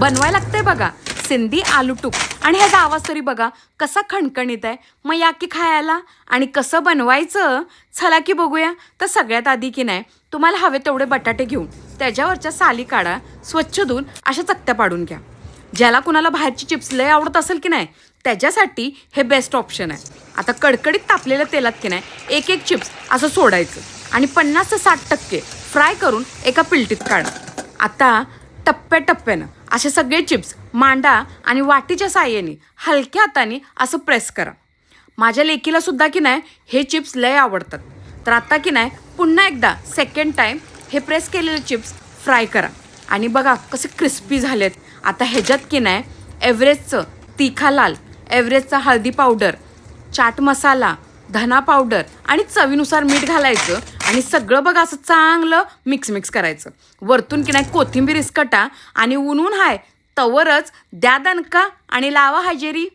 बनवायला लागतंय बघा सिंधी आलू टूक. आणि ह्याचा आवाज तरी बघा कसा खणखणीत आहे. मग या की खायला. आणि कसं बनवायचं चला की बघूया. तर सगळ्यात आधी की नाही तुम्हाला हवे तेवढे बटाटे घेऊन त्याच्यावरच्या साली काढा, स्वच्छ धुवून अशा चकत्या पाडून घ्या. ज्याला कुणाला बाहेरची चिप्स लय आवडत असेल की नाही त्याच्यासाठी हे बेस्ट ऑप्शन आहे. आता कडकडीत तापलेल्या तेलात की नाही एक एक चिप्स असं सोडायचं आणि 50 ते 60% फ्राय करून एका पिलटीत काढा. आता टप्प्याटप्प्यानं असे सगळे चिप्स मांडा आणि वाटीच्या साहाय्याने हलक्या हाताने असं प्रेस करा. माझ्या लेकीला सुद्धा की नाही हे चिप्स लय आवडतात. तर आता की नाही पुन्हा एकदा सेकंड टाईम हे प्रेस केलेले चिप्स फ्राय करा आणि बघा कसे क्रिस्पी झालेत. आता ह्याच्यात की नाही एव्हरेस्टचं तिखा लाल, एव्हरेस्टचा हळदी पावडर, चाट मसाला, धना पावडर आणि चवीनुसार मीठ घालायचं आणि सगळं बघा असं चांगलं मिक्स करायचं. वरतून की नाही कोथिंबीर इसकटा आणि ऊन हाय तवरच द्या दणका आणि लावा हजेरी.